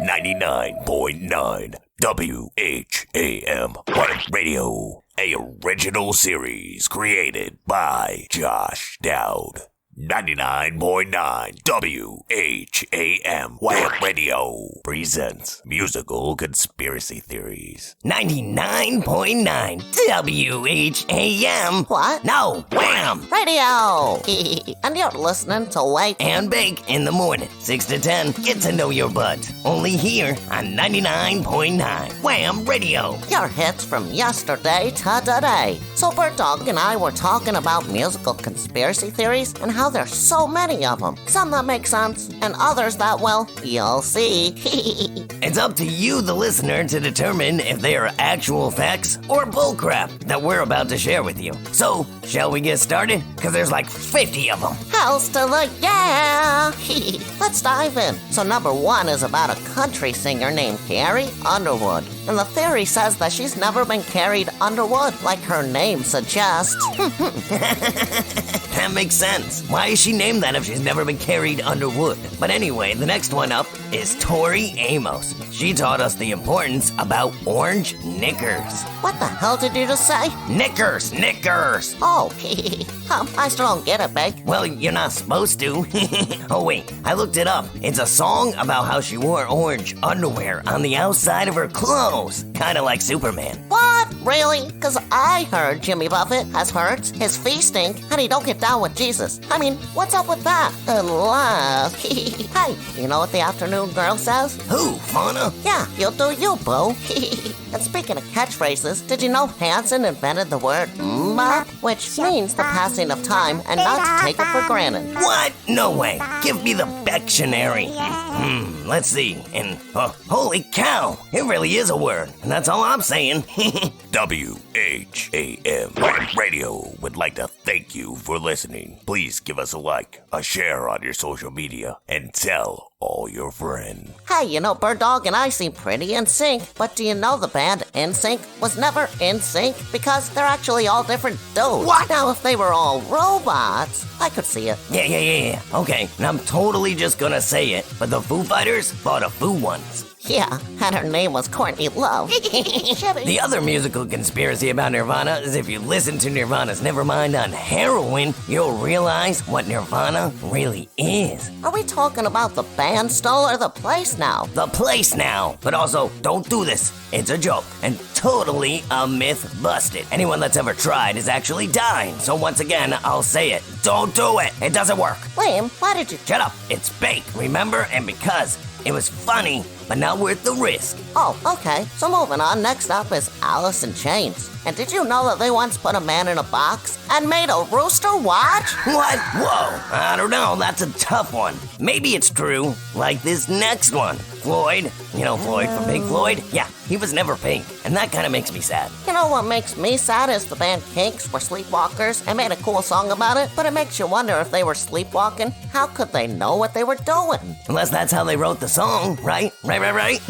99.9 W.H.A.M. Wham Radio, a original series created by Josh Dowd. 99.9 W.H.A.M. Wham Radio presents musical conspiracy theories. 99.9 W.H.A.M. What? No, Wham Radio! And you're listening to Wake and Bake in the morning, 6 to 10. Get to know your buds. Only here on 99.9 Wham Radio. Your hits from yesterday to today. So Bird Dog and I were talking about musical conspiracy theories and how there's so many of them. Some that make sense and others that, well, you'll see. It's up to you, the listener, to determine if they are actual facts or bullcrap that we're about to share with you. So, shall we get started? Because there's like 50 of them. Hells to the yeah! Let's dive in. So number 1 is about a country singer named Carrie Underwood. And the theory says that she's never been carried underwood, like her name suggests. That makes sense. Why is she named that if she's never been carried underwood? But anyway, the next one up is Tori Amos. She taught us the importance about orange knickers. What the hell did you just say? Knickers! Oh, I still don't get it, Big. Well, you're not supposed to. Oh wait, I looked it up. It's a song about how she wore orange underwear on the outside of her clothes. Kinda like Superman. What? Really? Because I heard Jimmy Buffett has hurts, his feet stink, and he don't get down with Jesus. I mean, what's up with that? Unless... Hey, you know what the afternoon girl says? Who, Fauna? Yeah, you'll do you, boo. And speaking of catchphrases, did you know Hanson invented the word "mma," which means the passing of time and not to take it for granted? What? No way. Give me the Bectionary. Let's see. And, holy cow, it really is a word. And that's all I'm saying. W.H.A.M. Wham Radio would like to thank you for listening. Please give us a like, a share on your social media, and tell all your friends. Hey, you know, Bird Dog and I seem pretty in sync, but do you know the band NSYNC was never in sync because they're actually all different dudes? What? Now, if they were all robots, I could see it. Yeah. Okay, and I'm totally just gonna say it, but the Foo Fighters fought a Foo ones. Yeah, and her name was Courtney Love. The other musical conspiracy about Nirvana is if you listen to Nirvana's Nevermind on heroin, you'll realize what Nirvana really is. Are we talking about the band still or the place now? The place now. But also, don't do this. It's a joke and totally a myth busted. Anyone that's ever tried is actually dying. So once again, I'll say it. Don't do it. It doesn't work. Liam, why did you... Shut up. It's fake, remember? And because it was funny, but not worth the risk. Oh, okay. So moving on, next up is Alice in Chains. And did you know that they once put a man in a box and made a rooster watch? What? Whoa, I don't know. That's a tough one. Maybe it's true, like this next one. Floyd, you know Floyd from Pink Floyd? Yeah, he was never pink, and that kind of makes me sad. You know what makes me sad is the band Kinks were sleepwalkers and made a cool song about it, but it makes you wonder if they were sleepwalking, how could they know what they were doing? Unless that's how they wrote the song, right? Right.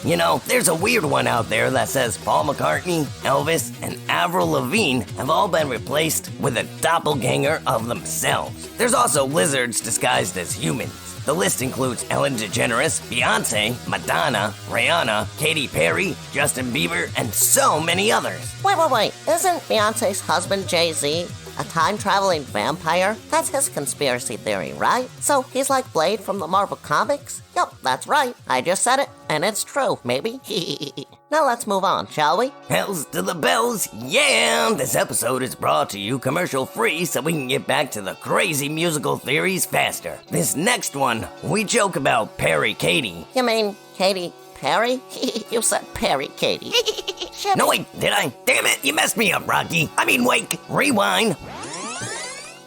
You know, there's a weird one out there that says Paul McCartney, Elvis, and Avril Lavigne have all been replaced with a doppelganger of themselves. There's also lizards disguised as humans. The list includes Ellen DeGeneres, Beyonce, Madonna, Rihanna, Katy Perry, Justin Bieber, and so many others. Wait. Isn't Beyonce's husband Jay-Z a time-traveling vampire? That's his conspiracy theory, right? So he's like Blade from the Marvel Comics? Yup, that's right. I just said it, and it's true, maybe. Now let's move on, shall we? Hells to the bells, yeah! This episode is brought to you commercial-free so we can get back to the crazy musical theories faster. This next one, we joke about Perry Katie. You mean Katy Perry? You said Perry Katie. No, wait, did I? Damn it, you messed me up, Rocky. Wake, rewind.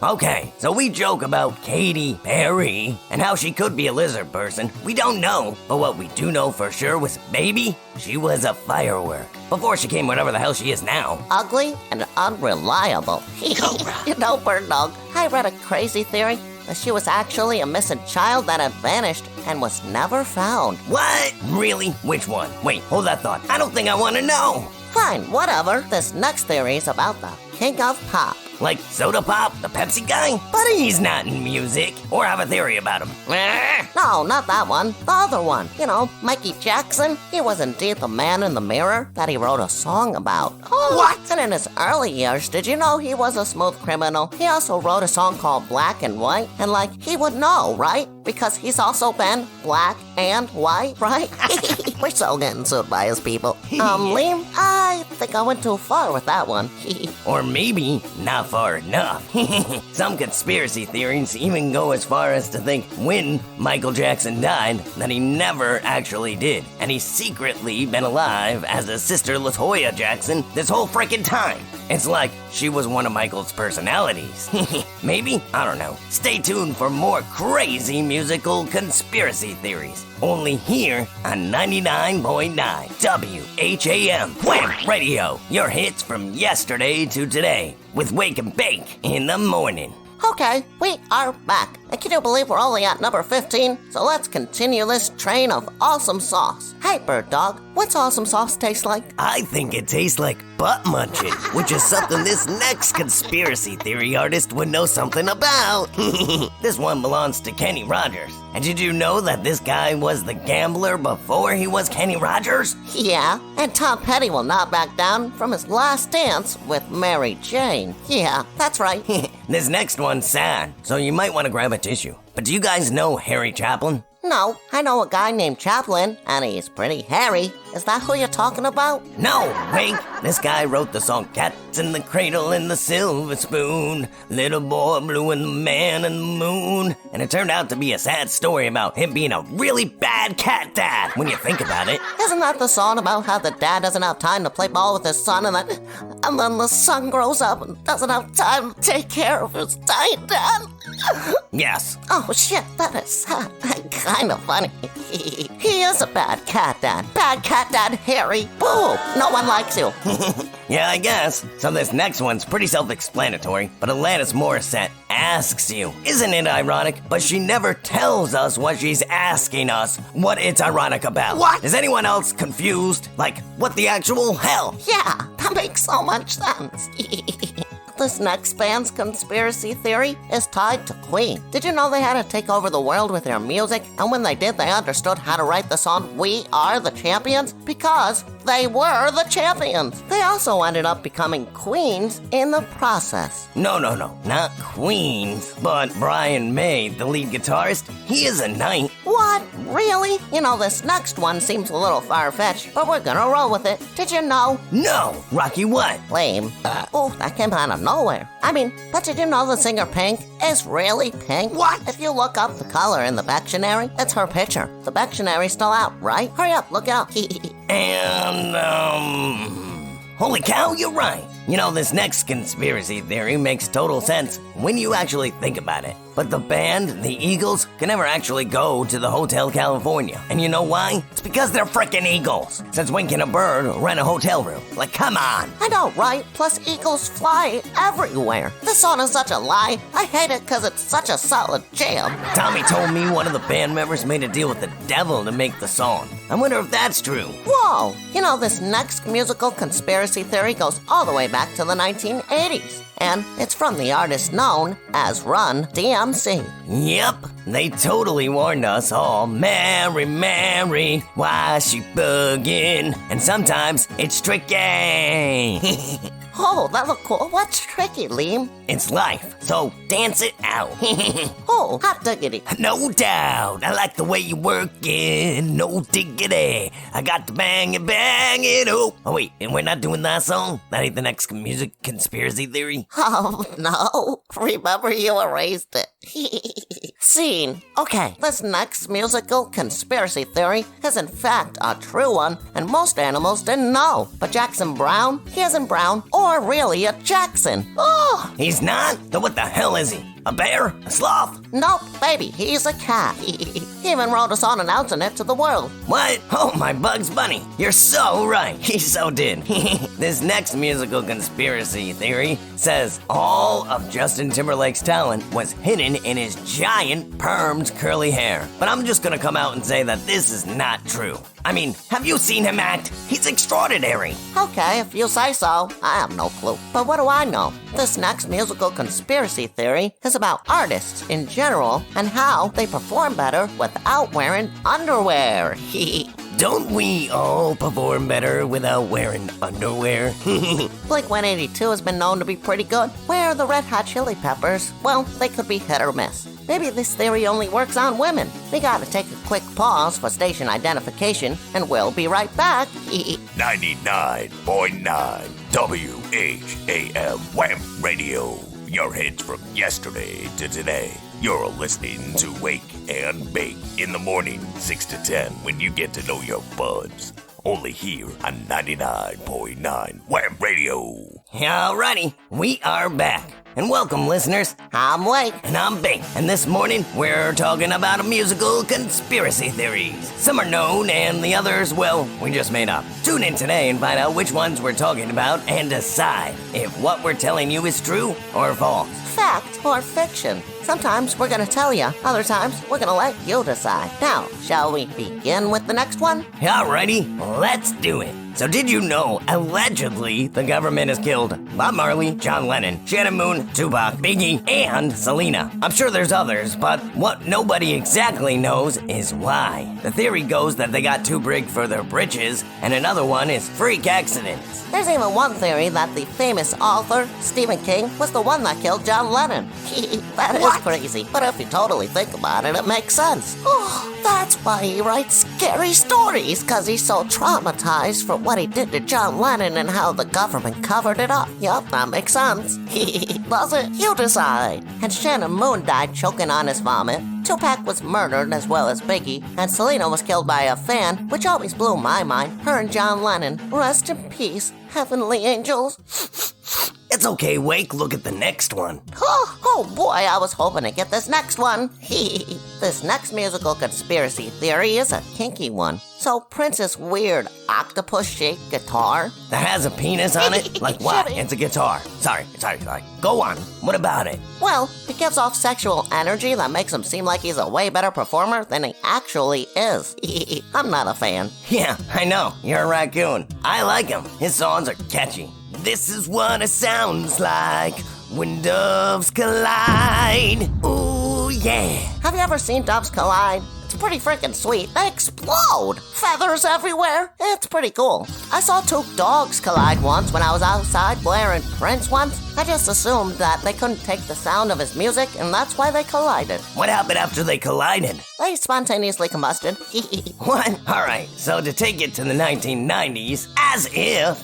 Okay, so we joke about Katy Perry and how she could be a lizard person. We don't know, but what we do know for sure was, baby, she was a firework. Before she came whatever the hell she is now. Ugly and unreliable. You know, Bird Dog, I read a crazy theory that she was actually a missing child that had vanished and was never found. What? Really? Which one? Wait, hold that thought. I don't think I want to know. Fine, whatever. This next theory is about the king of pop. Like Soda Pop, the Pepsi guy? But he's not in music. Or have a theory about him. No, not that one. The other one. You know, Mikey Jackson. He was indeed the man in the mirror that he wrote a song about. Oh, what? And in his early years, did you know he was a smooth criminal? He also wrote a song called Black and White. And he would know, right? Because he's also been black and white, right? We're so getting sued by his people. Liam, I think I went too far with that one. Or maybe not far enough. Some conspiracy theories even go as far as to think when Michael Jackson died that he never actually did, and he's secretly been alive as his sister LaToya Jackson this whole frickin' time. It's like she was one of Michael's personalities. Maybe? I don't know. Stay tuned for more crazy musical conspiracy theories. Only here on 99.9 W.H.A.M. Wham Radio. Your hits from yesterday to today with Wake and Bake in the morning. Okay, we are back. And can you believe we're only at number 15? So let's continue this train of awesome sauce. Hey, Bird Dog, what's awesome sauce taste like? I think it tastes like butt munching, which is something this next conspiracy theory artist would know something about. This one belongs to Kenny Rogers. And did you know that this guy was the gambler before he was Kenny Rogers? Yeah, and Tom Petty will not back down from his last dance with Mary Jane. Yeah, that's right. This next one's sad, so you might want to grab a tissue. But do you guys know Harry Chaplin? No, I know a guy named Chaplin, and he's pretty hairy. Is that who you're talking about? No, Wink. This guy wrote the song Cats in the Cradle and the Silver Spoon, Little Boy Blue and the Man and the Moon. And it turned out to be a sad story about him being a really bad cat dad, when you think about it. Isn't that the song about how the dad doesn't have time to play ball with his son, and then the son grows up and doesn't have time to take care of his dying dad? Yes. Oh shit, that is sad. Kind of funny. He is a bad cat dad. Bad cat dad Harry. Boo! No one likes you. Yeah, I guess. So this next one's pretty self-explanatory, but Alanis Morissette asks you, isn't it ironic? But she never tells us what she's asking us, what it's ironic about. What? Is anyone else confused? Like, what the actual hell? Yeah, that makes so much sense. This next band's conspiracy theory is tied to Queen. Did you know they had to take over the world with their music? And when they did, they understood how to write the song We Are the Champions because they were the champions. They also ended up becoming queens in the process. No, not queens. But Brian May, the lead guitarist, he is a knight. What? Really? You know, this next one seems a little far-fetched, but we're gonna roll with it. Did you know? No! Rocky what? Lame. Oh, that came out of nowhere. But did you know the singer Pink is really pink? What? If you look up the color in the Dictionary, it's her picture. The Dictionary's still out, right? Hurry up, look it up. And, holy cow, you're right. You know, this next conspiracy theory makes total sense when you actually think about it. But the band, the Eagles, can never actually go to the Hotel California. And you know why? It's because they're frickin' Eagles. Since when can a bird rent a hotel room? Like, come on. I know, right? Plus, eagles fly everywhere. This song is such a lie. I hate it because it's such a solid jam. Tommy told me one of the band members made a deal with the devil to make the song. I wonder if that's true. Whoa! You know, this next musical conspiracy theory goes all the way back to the 1980s. And it's from the artist known as Run DMC. Yep, they totally warned us all. Mary, Mary, why she bugging? And sometimes it's tricky. Oh, that look cool. What's tricky, Liam? It's life, so dance it out. Oh, hot diggity. No doubt, I like the way you work it. No diggity, I got to bang it, oh. Oh wait, and we're not doing that song? That ain't the next music conspiracy theory? Oh, no. Remember you erased it. Scene. Okay, this next musical conspiracy theory is in fact a true one, and most animals didn't know. But Jackson Brown, he isn't brown or really a Jackson. Oh! He's not? Then what the hell is he? A bear? A sloth? Nope, baby, he's a cat. He even wrote a song announcing it to the world. What? Oh, my Bugs Bunny. You're so right. He so did. This next musical conspiracy theory says all of Justin Timberlake's talent was hidden in his giant permed curly hair. But I'm just gonna come out and say that this is not true. I mean, have you seen him act? He's extraordinary. Okay, if you say so. I have no clue. But what do I know? This next musical conspiracy theory is about artists in general and how they perform better without wearing underwear. Don't we all perform better without wearing underwear? Blink-182 has been known to be pretty good. Where are the Red Hot Chili Peppers? Well, they could be hit or miss. Maybe this theory only works on women. We gotta take a quick pause for station identification, and we'll be right back. 99.9 W.H.A.M. Wham Radio. Your hits from yesterday to today. You're listening to Wake and Bake in the morning, 6 to 10, when you get to know your buds. Only here on 99.9 Wham Radio. Alrighty, we are back. And welcome, listeners. I'm Wake. And I'm Bake. And this morning, we're talking about musical conspiracy theories. Some are known, and the others, well, we just made up. Tune in today and find out which ones we're talking about and decide if what we're telling you is true or false. Fact or fiction. Sometimes we're gonna tell you, other times we're gonna let you decide. Now, shall we begin with the next one? Alrighty, let's do it. So did you know, allegedly, the government has killed Bob Marley, John Lennon, Shannon Moon, Tupac, Biggie, and Selena? I'm sure there's others, but what nobody exactly knows is why. The theory goes that they got too big for their britches, and another one is freak accidents. There's even one theory that the famous author, Stephen King, was the one that killed John Lennon. That is crazy, but if you totally think about it, it makes sense. Oh, that's why he writes scary stories, because he's so traumatized from what he did to John Lennon and how the government covered it up. Yup, that makes sense. Does it? You decide. And Shannon Moon died choking on his vomit. Tupac was murdered as well as Biggie, and Selena was killed by a fan, which always blew my mind. Her and John Lennon. Rest in peace, heavenly angels. It's okay, Wake, look at the next one. Oh boy, I was hoping to get this next one. This next musical conspiracy theory is a kinky one. So Prince's weird octopus-shaped guitar That has a penis on it? Like what? It's a guitar. Sorry. Go on. What about it? Well, it gives off sexual energy that makes him seem like he's a way better performer than he actually is. I'm not a fan. Yeah, I know. You're a raccoon. I like him. His songs are catchy. This is what it sounds like when doves collide. Ooh, yeah. Have you ever seen doves collide? It's pretty freaking sweet. They explode. Feathers everywhere. It's pretty cool. I saw two dogs collide once when I was outside blaring Prince once. I just assumed that they couldn't take the sound of his music, and that's why they collided. What happened after they collided? They spontaneously combusted. What? Alright, so to take it to the 1990s, as if...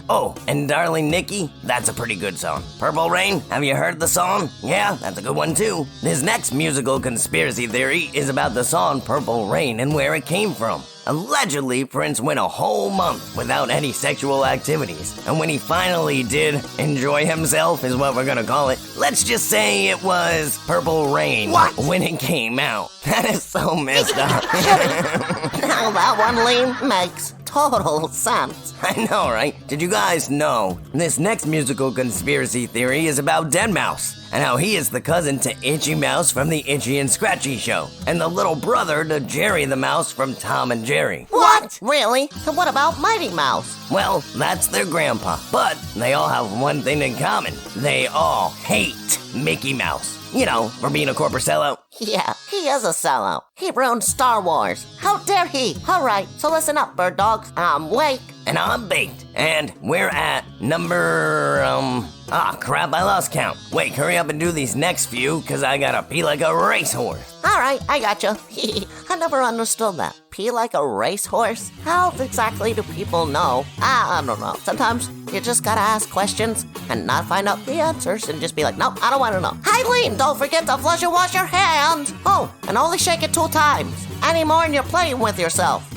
Oh, and Darling Nikki, that's a pretty good song. Purple Rain, have you heard the song? Yeah, that's a good one too. This next musical conspiracy theory is about the song Purple Rain and where it came from. Allegedly, Prince went a whole month without any sexual activities, and when he finally did enjoy himself, is what we're gonna call it, let's just say it was Purple Rain when it came out. That is so messed up. Now that one, Liam, makes total sense. I know, right? Did you guys know this next musical conspiracy theory is about Deadmau5? And how he is the cousin to Itchy Mouse from the Itchy and Scratchy Show, and the little brother to Jerry the Mouse from Tom and Jerry. What? Really? And what about Mighty Mouse? Well, that's their grandpa, but they all have one thing in common. They all hate Mickey Mouse. You know, for being a corporate sellout. Yeah, he is a sellout. He ruined Star Wars. How dare he? All right, so listen up, bird dogs. I'm Wake. And I'm Baked. And we're at number, crap, I lost count. Wait, hurry up and do these next few, because I gotta pee like a racehorse. All right, I gotcha. I never understood that. Pee like a racehorse? How exactly do people know? I don't know. Sometimes you just gotta ask questions and not find out the answers and just be like, nope, I don't want to know. Eileen, don't forget to flush and wash your hands. Oh, and only shake it 2 times. Any more and you're playing with yourself.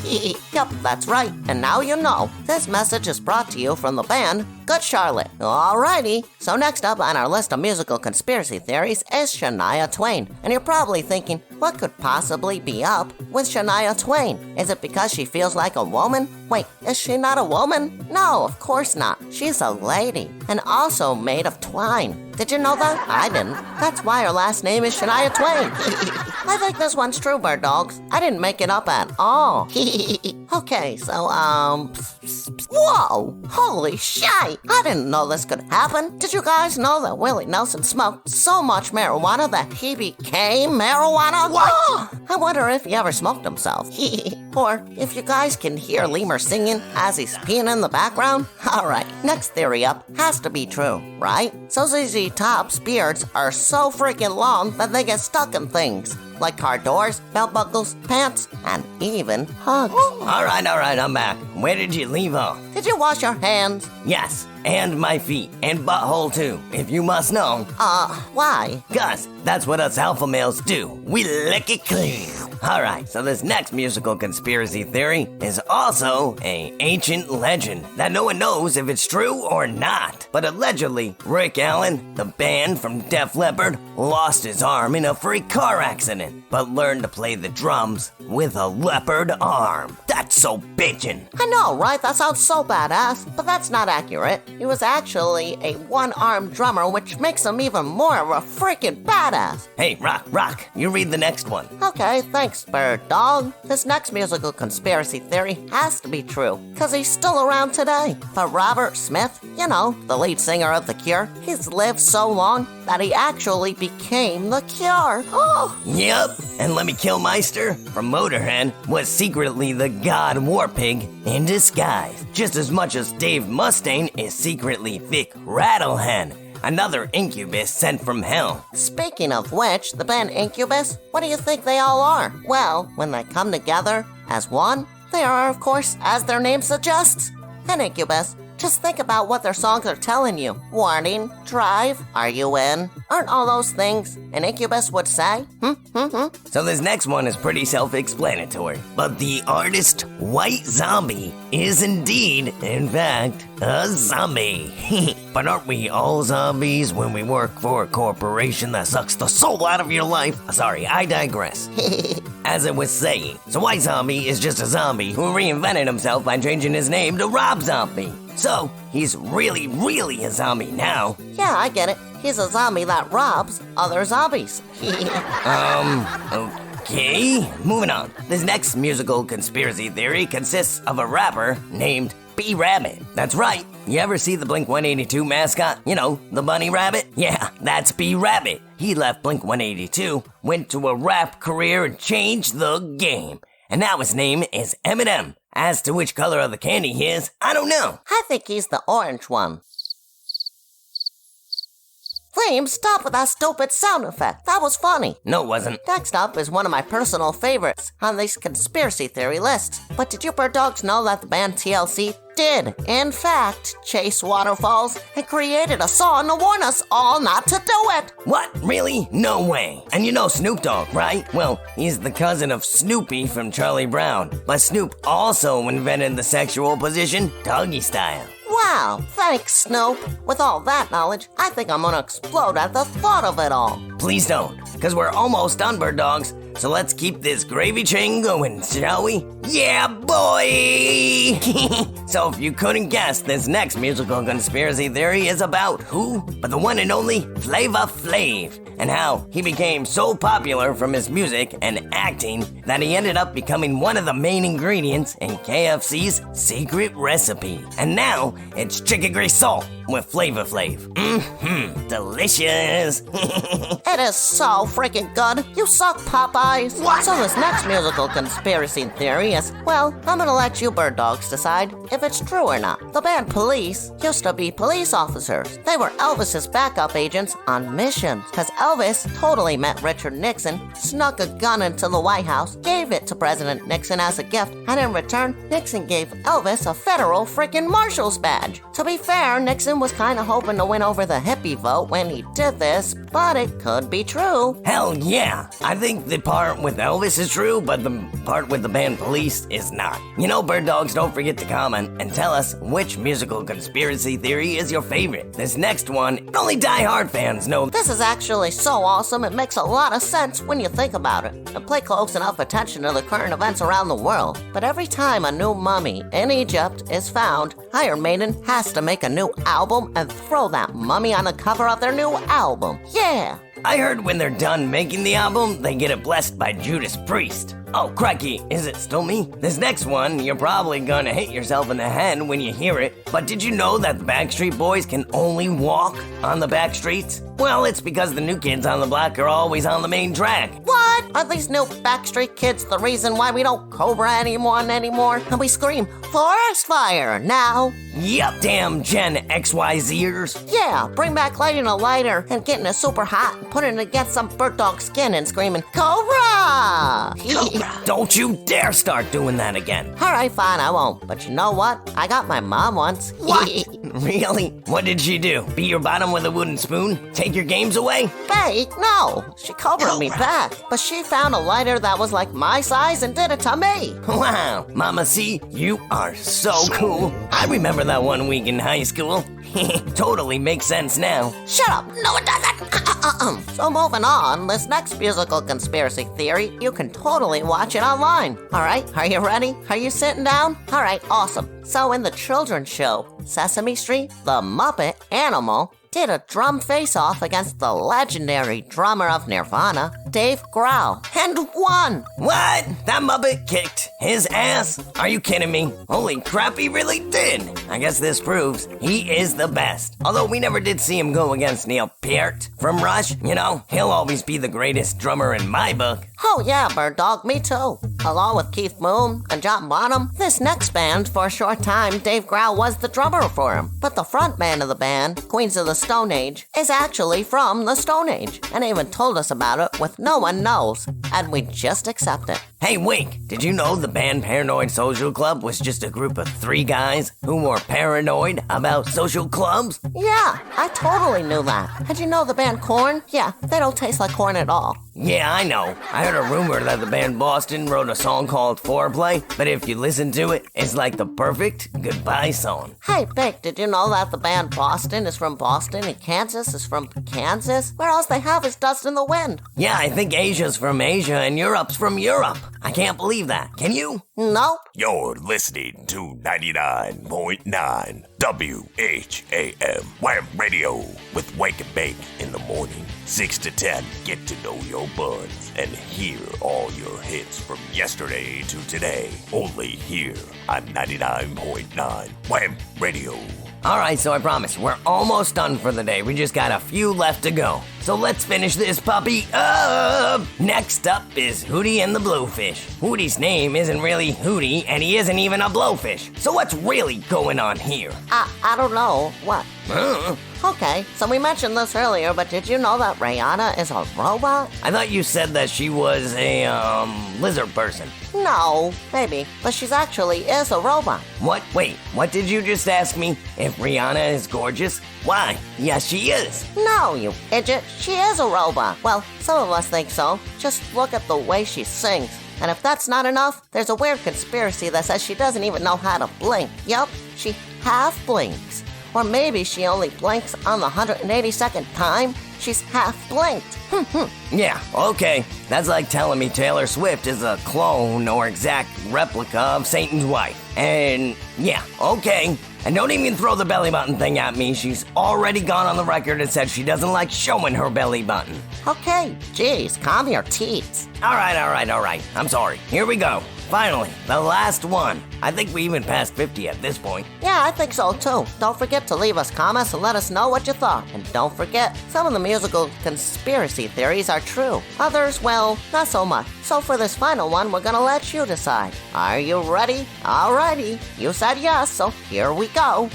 Yep, that's right. And now you know. This message is brought to you from the band Good, Charlotte. Alrighty. So next up on our list of musical conspiracy theories is Shania Twain. And you're probably thinking, what could possibly be up with Shania Twain? Is it because she feels like a woman? Wait, is she not a woman? No, of course not. She's a lady. And also made of twine. Did you know that? I didn't. That's why her last name is Shania Twain. I think this one's true, bird dogs. I didn't make it up at all. Okay, so, whoa! Holy shit! I didn't know this could happen. Did you guys know that Willie Nelson smoked so much marijuana that he became marijuana? What? I wonder if he ever smoked himself. Or if you guys can hear Lemur singing as he's peeing in the background. Alright, next theory up has to be true, right? So ZZ Top's beards are so freaking long that they get stuck in things. Like car doors, belt buckles, pants, and even hugs. All right, I'm back. Where did you leave off? Did you wash your hands? Yes, and my feet, and butthole too, if you must know. Why? Gus, that's what us alpha males do. We lick it clean. Alright, so this next musical conspiracy theory is also an ancient legend that no one knows if it's true or not. But allegedly, Rick Allen, the band from Def Leppard, lost his arm in a freak car accident, but learned to play the drums with a leopard arm. That's so bitchin'. I know, right? That sounds so badass, but that's not accurate. He was actually a one-armed drummer, which makes him even more of a freaking badass. Hey, Rock, you read the next one. Okay, thanks, bird dog. This next musical conspiracy theory has to be true, because he's still around today. But Robert Smith, you know, the lead singer of The Cure, he's lived so long that he actually became The Cure. Oh! Yep, and Lemmy Kilmister from Motorhead was secretly the god Warpig in disguise, just as much as Dave Mustaine is secretly Vic Rattlehead, another incubus sent from hell. Speaking of which, the band Incubus, what do you think they all are? Well, when they come together as one, they are, of course, as their name suggests, an incubus. Just think about what their songs are telling you. Warning, drive, are you in? Aren't all those things an incubus would say? So this next one is pretty self-explanatory. But the artist White Zombie is indeed, in fact, a zombie. But aren't we all zombies when we work for a corporation that sucks the soul out of your life? Sorry, I digress. As I was saying, so White Zombie is just a zombie who reinvented himself by changing his name to Rob Zombie. So, he's really a zombie now. Yeah, I get it. He's a zombie that robs other zombies. Okay, moving on. This next musical conspiracy theory consists of a rapper named B-Rabbit. That's right. You ever see the Blink-182 mascot? You know, the bunny rabbit? Yeah, that's B-Rabbit. He left Blink-182, went to a rap career and changed the game. And now his name is Eminem. As to which color of the candy he is, I don't know. I think he's the orange one. Flame, stop with that stupid sound effect. That was funny. No, it wasn't. Next up is one of my personal favorites on these conspiracy theory lists. But did you bird dogs know that the band TLC did, in fact, chase waterfalls and created a song to warn us all not to do it? What? Really? No way. And you know Snoop Dogg, right? Well, he's the cousin of Snoopy from Charlie Brown. But Snoop also invented the sexual position doggy style. Wow, thanks, Snoop. With all that knowledge, I think I'm gonna explode at the thought of it all. Please don't, because we're almost done, bird dogs. So let's keep this gravy train going, shall we? Yeah, boy! So if you couldn't guess, this next musical conspiracy theory is about who? But the one and only Flava Flav, and how he became so popular from his music and acting that he ended up becoming one of the main ingredients in KFC's secret recipe. And now it's chicken grease salt with Flava Flav. Delicious. It is so freaking good. You suck, Popeyes. What? So this next musical conspiracy theory is, well, I'm gonna let you bird dogs decide if it's true or not. The band Police used to be police officers. They were Elvis's backup agents on missions, because Elvis totally met Richard Nixon, snuck a gun into the White House, gave it to President Nixon as a gift, and in return, Nixon gave Elvis a federal freaking marshal's badge. To be fair, Nixon was kind of hoping to win over the hippie vote when he did this, but it could be true. Hell yeah! I think the part with Elvis is true, but the part with the band Police is not. You know, bird dogs, don't forget to comment and tell us which musical conspiracy theory is your favorite. This next one, only die-hard fans know. This is actually so awesome, it makes a lot of sense when you think about it. And pay close enough attention to the current events around the world. But every time a new mummy in Egypt is found, Iron Maiden has to make a new album and throw that mummy on the cover of their new album. Yeah! I heard when they're done making the album, they get it blessed by Judas Priest. Oh, crikey, is it still me? This next one, you're probably gonna hit yourself in the head when you hear it, but did you know that the Backstreet Boys can only walk on the back streets? Well, it's because the new kids on the block are always on the main track. What? Are these new Backstreet Kids the reason why we don't Cobra anyone anymore? And we scream, Forest Fire, now? Yup, damn Gen XYZers. Yeah, bring back lighting a lighter and getting it super hot and putting it against some bird dog skin and screaming, Cobra! Don't you dare start doing that again. Alright, fine, I won't. But you know what? I got my mom once. What? Really? What did she do? Beat your bottom with a wooden spoon? Take your games away? Hey, no. She covered me back. But she found a lighter that was like my size and did it to me. Wow, Mama C, you are so cool. I remember that one week in high school. Totally makes sense now. Shut up. No, it doesn't. So moving on, this next musical conspiracy theory, you can totally watch it online. Alright, are you ready? Are you sitting down? Alright, awesome. So in the children's show, Sesame Street, the Muppet Animal did a drum face-off against the legendary drummer of Nirvana, Dave Grohl, and won! What? That Muppet kicked his ass? Are you kidding me? Holy crap, he really did! I guess this proves he is the best. Although we never did see him go against Neil Peart from Rush. You know, he'll always be the greatest drummer in my book. Oh yeah, Bird Dog, me too. Along with Keith Moon and John Bonham, this next band, for a short time, Dave Grohl was the drummer for him. But the front man of the band, Queens of the Stone Age, is actually from the Stone Age, and even told us about it with No One Knows, and we just accept it. Hey, Wink, did you know the band Paranoid Social Club was just a group of 3 guys who were paranoid about social clubs? Yeah, I totally knew that. Did you know the band Korn? Yeah, they don't taste like corn at all. Yeah, I know. I heard a rumor that the band Boston wrote a song called Foreplay, but if you listen to it, it's like the perfect goodbye song. Hey, Big, did you know that the band Boston is from Boston and Kansas is from Kansas? Where else they have is dust in the wind. Yeah, I think Asia's from Asia and Europe's from Europe. I can't believe that. Can you? Nope. You're listening to 99.9 W.H.A.M. Wham Radio with Wake and Bake in the morning, 6 to 10. Get to know your buds and hear all your hits from yesterday to today. Only here on 99.9 Wham Radio. Alright, so I promise, we're almost done for the day. We just got a few left to go. So let's finish this puppy up! Next up is Hootie and the Blowfish. Hootie's name isn't really Hootie, and he isn't even a blowfish. So what's really going on here? I don't know. What? Okay, so we mentioned this earlier, but did you know that Rihanna is a robot? I thought you said that she was a, lizard person. No, maybe, but she's actually is a robot. What? Wait, what did you just ask me? If Rihanna is gorgeous? Why? Yes, she is. No, you idiot. She is a robot. Well, some of us think so. Just look at the way she sings. And if that's not enough, there's a weird conspiracy that says she doesn't even know how to blink. Yup, she half blinks. Or maybe she only blinks on the 182nd time she's half blinked. Yeah, okay. That's like telling me Taylor Swift is a clone or exact replica of Satan's wife. And yeah, okay. And don't even throw the belly button thing at me. She's already gone on the record and said she doesn't like showing her belly button. Okay, geez, calm your teats. All right. I'm sorry. Here we go. Finally, the last one. I think we even passed 50 at this point. Yeah, I think so too. Don't forget to leave us comments and let us know what you thought. And don't forget, some of the musical conspiracy theories are true. Others, well, not so much. So for this final one, we're gonna let you decide. Are you ready? Alrighty. You said yes, so here we go.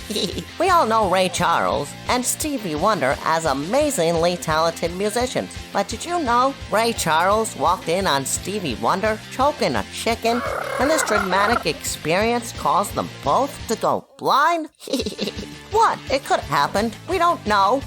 We all know Ray Charles and Stevie Wonder as amazingly talented musicians. But did you know Ray Charles walked in on Stevie Wonder choking a chicken, and this dramatic experience caused them both to go blind? What? It could have happened. We don't know.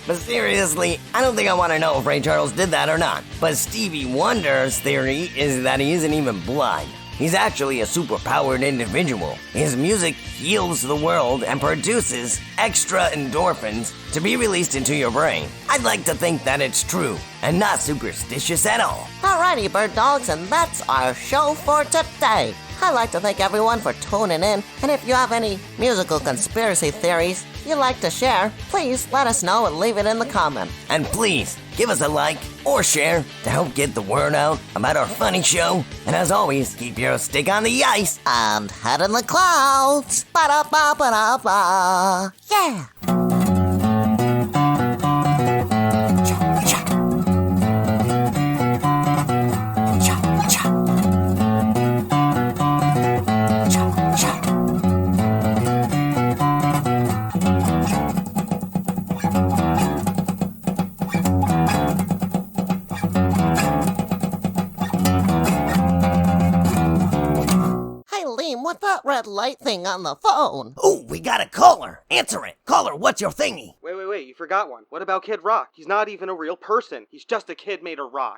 But seriously, I don't think I want to know if Ray Charles did that or not. But Stevie Wonder's theory is that he isn't even blind. he's actually a superpowered individual. His music heals the world and produces extra endorphins to be released into your brain. I'd like to think that it's true and not superstitious at all. Alrighty, bird dogs, and that's our show for today. I'd like to thank everyone for tuning in, and if you have any musical conspiracy theories you'd like to share, please let us know and leave it in the comments. And please, give us a like or share to help get the word out about our funny show. And as always, keep your stick on the ice And head in the clouds. Ba-da-ba-ba-da-ba. Yeah. What's that red light thing on the phone? Oh, we got a caller. Answer it. Caller, what's your thingy? Wait, you forgot one. What about Kid Rock? He's not even a real person. He's just a kid made of rock.